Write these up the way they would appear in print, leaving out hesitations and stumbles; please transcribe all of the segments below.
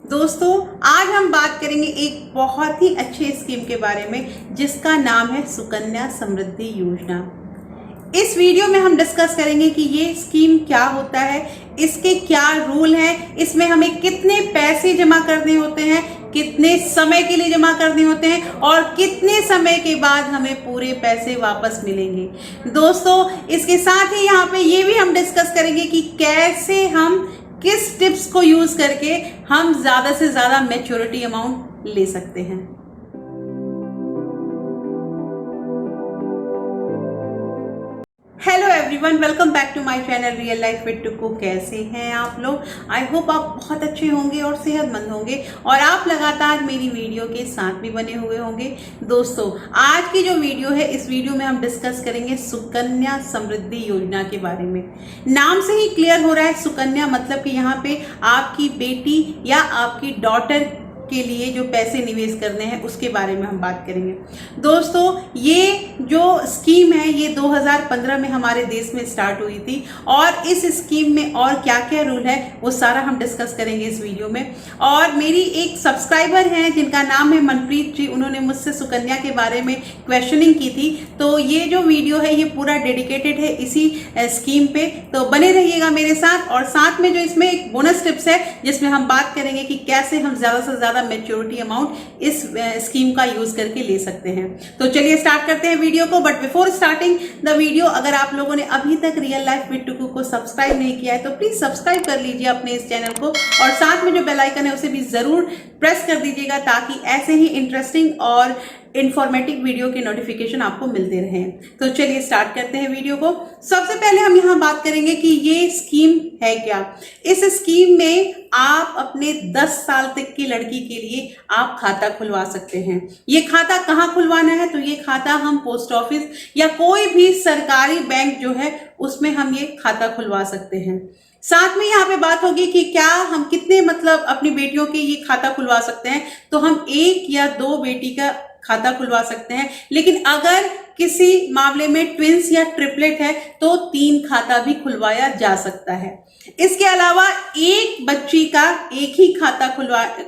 दोस्तों, आज हम बात करेंगे एक बहुत ही अच्छे स्कीम के बारे में जिसका नाम है सुकन्या समृद्धि योजना। इस वीडियो में हम डिस्कस करेंगे कि ये स्कीम क्या होता है, इसके क्या रूल हैं, इसमें हमें कितने पैसे जमा करने होते हैं, कितने समय के लिए जमा करने होते हैं और कितने समय के बाद हमें पूरे पैसे वापस मिलेंगे। दोस्तों, इसके साथ ही यहाँ पे ये भी हम डिस्कस करेंगे कि कैसे हम किस टिप्स को यूज करके हम ज्यादा से ज्यादा मैच्योरिटी अमाउंट ले सकते हैं। Hello everyone, welcome back to my channel real life with Tuku. कैसे हैं आप लोग? आई होप आप बहुत अच्छे होंगे और सेहतमंद होंगे और आप लगातार मेरी वीडियो के साथ भी बने हुए होंगे। दोस्तों, आज की जो वीडियो है, इस वीडियो में हम डिस्कस करेंगे सुकन्या समृद्धि योजना के बारे में। नाम से ही क्लियर हो रहा है, सुकन्या मतलब कि यहाँ पे आपकी बेटी या आपकी डॉटर के लिए जो पैसे निवेश करने हैं उसके बारे में हम बात करेंगे। दोस्तों, ये जो स्कीम है ये 2015 में हमारे देश में स्टार्ट हुई थी और इस स्कीम में और क्या क्या रूल है वो सारा हम डिस्कस करेंगे इस वीडियो में। और मेरी एक सब्सक्राइबर हैं जिनका नाम है मनप्रीत जी, उन्होंने मुझसे सुकन्या के बारे में क्वेश्चनिंग की थी, तो ये जो वीडियो है ये पूरा डेडिकेटेड है इसी स्कीम पे। तो बने रहिएगा मेरे साथ। और साथ में जो इसमें एक बोनस टिप्स है जिसमें हम बात करेंगे कि कैसे हम ज्यादा से ज्यादा मैच्योरिटी अमाउंट इस स्कीम का यूज करके ले सकते हैं। तो चलिए स्टार्ट करते हैं वीडियो को। But before starting the video, अगर आप लोगों ने अभी तक रियल लाइफ विद टुकू को सब्सक्राइब नहीं किया है तो प्लीज सब्सक्राइब कर लीजिए अपने इस चैनल को और साथ में जो बेल आइकन है उसे भी जरूर प्रेस कर दीजिएगा ताकि ऐसे ही इंटरेस्टिंग और इंफॉर्मेटिव वीडियो के नोटिफिकेशन आपको मिलते रहें। तो चलिए स्टार्ट करते हैं वीडियो को। सबसे पहले हम यहाँ बात करेंगे कि ये स्कीम है क्या। इस स्कीम में आप अपने 10 साल तक की लड़की के लिए आप खाता खुलवा सकते हैं। ये खाता कहाँ खुलवाना है? तो ये खाता हम पोस्ट ऑफिस या कोई भी सरकारी बैंक जो है उसमें हम ये खाता खुलवा सकते हैं। साथ में यहाँ पे बात होगी कि क्या हम कितने अपनी बेटियों के ये खाता खुलवा सकते हैं। तो हम 1 या 2 बेटी का खाता खुलवा सकते हैं, लेकिन अगर किसी मामले में ट्विंस या ट्रिपलेट है तो 3 खाता भी खुलवाया जा सकता है। इसके अलावा एक बच्ची का एक ही खाता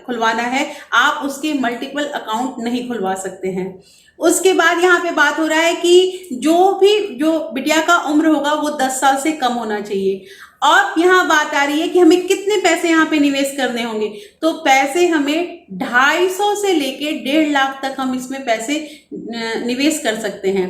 खुलवाना है, आप उसके मल्टीपल अकाउंट नहीं खुलवा सकते हैं। उसके बाद यहाँ पे बात हो रहा है कि जो बिटिया का उम्र होगा वो 10 साल से कम होना चाहिए। और यहाँ बात आ रही है कि हमें कितने पैसे यहाँ पे निवेश करने होंगे। तो पैसे हमें 250 से लेके 1.5 लाख तक हम इसमें पैसे निवेश कर सकते हैं।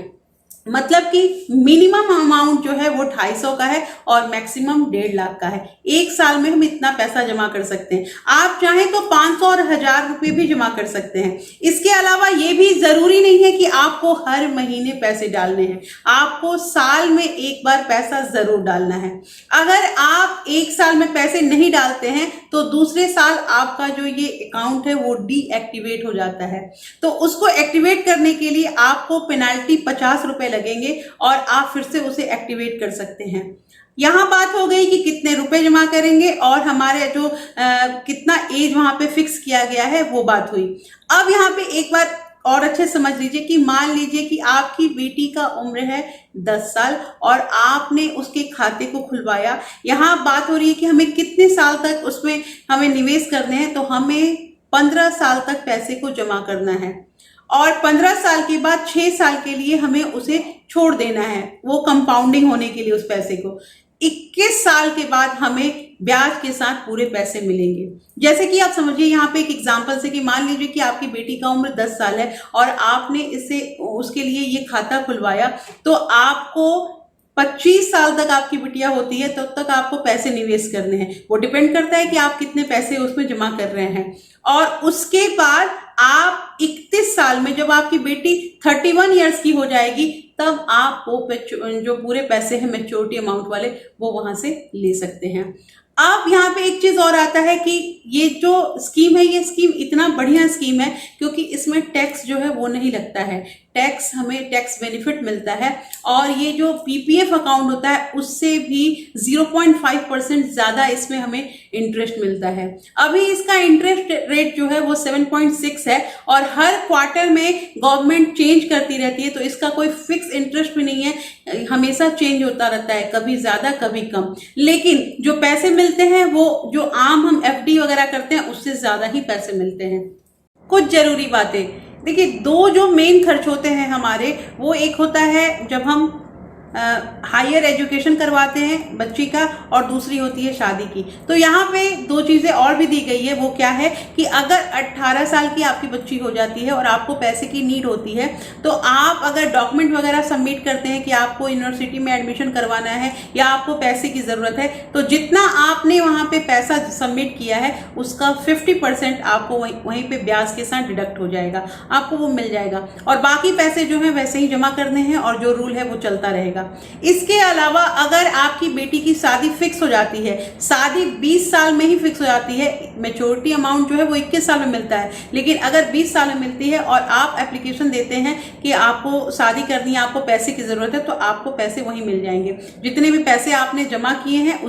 मतलब कि मिनिमम अमाउंट जो है वो 250 का है और मैक्सिमम 1.5 लाख का है। 1 साल में हम इतना पैसा जमा कर सकते हैं। आप चाहें तो 500 और 1000 रुपये भी जमा कर सकते हैं। इसके अलावा ये भी जरूरी नहीं है कि आपको हर महीने पैसे डालने हैं, आपको साल में एक बार पैसा जरूर डालना है। अगर आप 1 साल में पैसे नहीं डालते हैं तो दूसरे साल आपका जो ये अकाउंट है वो डीएक्टिवेट हो जाता है। तो उसको एक्टिवेट करने के लिए आपको पेनाल्टी 50 रुपए लगेंगे और आप फिर से उसे एक्टिवेट कर सकते हैं। यहां बात हो गई कि कितने रुपए जमा करेंगे और हमारे जो कितना एज वहां पे फिक्स किया गया है वो बात हुई। अब यहाँ पे एक बार और अच्छे समझ लीजिए कि मान लीजिए कि आपकी बेटी का उम्र है 10 साल और आपने उसके खाते को खुलवाया। यहाँ बात हो रही है कि हमें कितने साल तक उसमें हमें निवेश करने हैं। तो हमें 15 साल तक पैसे को जमा करना है और 15 साल के बाद 6 साल के लिए हमें उसे छोड़ देना है, वो कंपाउंडिंग होने के लिए उस पैसे को। 21 साल के बाद हमें ब्याज के साथ पूरे पैसे मिलेंगे। जैसे कि आप समझिए यहाँ पे एक एग्जांपल से कि मान लीजिए कि आपकी बेटी का उम्र 10 साल है और आपने उसके लिए ये खाता खुलवाया, तो आपको 25 साल तक आपकी बिटिया होती है तब तक आपको पैसे निवेश करने हैं। वो डिपेंड करता है कि आप कितने पैसे उसमें जमा कर रहे हैं। और उसके बाद आप 31 साल में जब आपकी बेटी 31 ईयर्स की हो जाएगी तब आप वो जो पूरे पैसे हैं मैच्योरिटी अमाउंट वाले वो वहां से ले सकते हैं। अब यहाँ पे एक चीज और आता है कि ये जो स्कीम है ये स्कीम इतना बढ़िया स्कीम है क्योंकि इसमें टैक्स जो है वो नहीं लगता है। हमें टैक्स बेनिफिट मिलता है और ये जो पीपीएफ अकाउंट होता है उससे भी 0.5% ज्यादा इसमें हमें इंटरेस्ट मिलता है। अभी इसका इंटरेस्ट रेट जो है वो 7.6 है और हर क्वार्टर में गवर्नमेंट चेंज करती रहती है, तो इसका कोई फिक्स इंटरेस्ट भी नहीं है, हमेशा चेंज होता रहता है, कभी ज्यादा कभी कम। लेकिन जो पैसे मिल मिलते हैं वो जो आम हम एफडी वगैरह करते हैं उससे ज़्यादा ही पैसे मिलते हैं। कुछ ज़रूरी बातें देखिए, दो जो मेन खर्च होते हैं हमारे, वो एक होता है जब हम हायर एजुकेशन करवाते हैं बच्ची का, और दूसरी होती है शादी की। तो यहाँ पे दो चीज़ें और भी दी गई है। वो क्या है कि अगर 18 साल की आपकी बच्ची हो जाती है और आपको पैसे की नीड होती है, तो आप अगर डॉक्यूमेंट वगैरह सबमिट करते हैं कि आपको यूनिवर्सिटी में एडमिशन करवाना है या आपको पैसे की ज़रूरत है, तो जितना आपने वहाँ पे पैसा सबमिट किया है उसका 50% आपको वहीं पे ब्याज के साथ डिडक्ट हो जाएगा, आपको वो मिल जाएगा। और बाकी पैसे जो है वैसे ही जमा करने हैं और जो रूल है वो चलता रहेगा। इसके अलावा अगर आपकी बेटी की शादी फिक्स हो जाती है, शादी 20 साल में ही फिक्स हो जाती है, मैच्योरिटी अमाउंट जो है वो 21 साल में मिलता है, लेकिन अगर 20 साल में मिलती है और आप एप्लीकेशन देते हैं कि आपको शादी करनी है, आपको पैसे की जरूरत है, तो आपको पैसे वहीं मिल जाएंगे। जितने भी पैसे आपने जमा किए हैं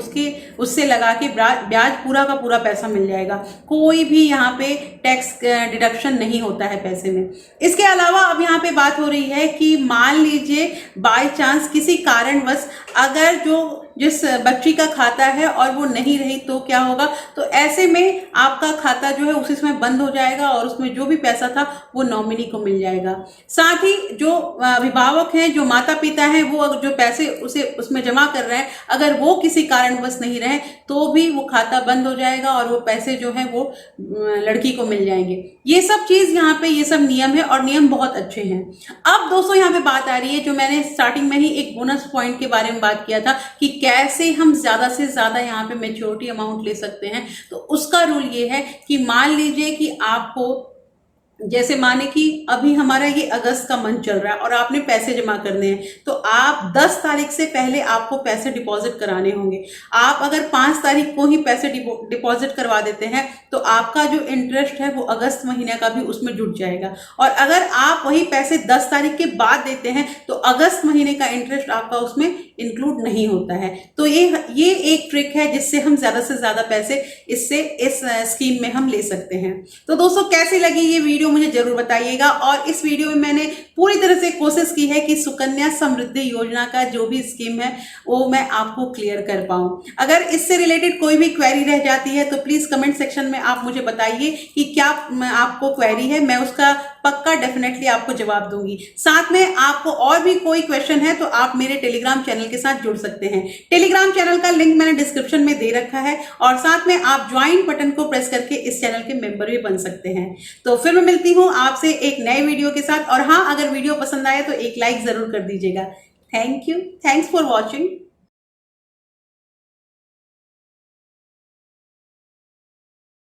उससे लगा के ब्याज पूरा का पूरा पैसा मिल जाएगा। कोई भी यहाँ पे टैक्स डिडक्शन नहीं होता है पैसे में। इसके अलावा अब यहाँ पे बात हो रही है कि मान लीजिए बाय चांस किसी कारणवश अगर जिस बच्ची का खाता है और वो नहीं रही तो क्या होगा, तो ऐसे में आपका खाता जो है उसी समय बंद हो जाएगा और उसमें जो भी पैसा था वो नॉमिनी को मिल जाएगा। साथ ही जो अभिभावक हैं, जो माता पिता हैं, वो जो पैसे उसमें जमा कर रहे हैं, अगर वो किसी कारणवश नहीं रहे तो भी वो खाता बंद हो जाएगा और वो पैसे जो है वो लड़की को मिल जाएंगे। ये सब चीज यहाँ पे, ये सब नियम है और नियम बहुत अच्छे हैं। अब दोस्तों यहाँ पे बात आ रही है, जो मैंने स्टार्टिंग में ही एक बोनस पॉइंट के बारे में बात किया था कि कैसे हम ज्यादा से ज्यादा यहाँ पे मैच्योरिटी अमाउंट ले सकते हैं। तो उसका रूल ये है कि मान लीजिए कि आपको, जैसे माने कि अभी हमारा ये अगस्त का मंथ चल रहा है और आपने पैसे जमा करने हैं, तो आप 10 तारीख से पहले आपको पैसे डिपॉजिट कराने होंगे। आप अगर 5 तारीख को ही पैसे डिपॉजिट करवा देते हैं तो आपका जो इंटरेस्ट है वो अगस्त महीने का भी उसमें जुट जाएगा, और अगर आप वही पैसे 10 तारीख के बाद देते हैं तो अगस्त महीने का इंटरेस्ट आपका उसमें इंक्लूड नहीं होता है। तो ये एक ट्रिक है जिससे हम ज्यादा से ज्यादा पैसे इस स्कीम में हम ले सकते हैं। तो दोस्तों कैसी लगी ये वीडियो मुझे जरूर बताइएगा, और इस वीडियो में मैंने पूरी तरह से कोशिश की है कि सुकन्या समृद्धि योजना का जो भी स्कीम है वो मैं आपको क्लियर कर पाऊं। अगर इससे रिलेटेड कोई भी क्वेरी रह जाती है तो प्लीज कमेंट सेक्शन में आप मुझे बताइए कि क्या आपको क्वेरी है, मैं उसका पक्का डेफिनेटली आपको जवाब दूंगी। साथ में आपको और भी कोई क्वेश्चन है तो आप मेरे टेलीग्राम चैनल के साथ जुड़ सकते हैं। टेलीग्राम चैनल का लिंक मैंने डिस्क्रिप्शन में दे रखा है, और साथ में आप ज्वाइन बटन को प्रेस करके इस चैनल के मेंबर भी बन सकते हैं। तो फिर मैं मिलती हूँ आपसे एक नए वीडियो के साथ, और हाँ, अगर वीडियो पसंद आए तो एक लाइक जरूर कर दीजिएगा। Thank you, thanks for watching.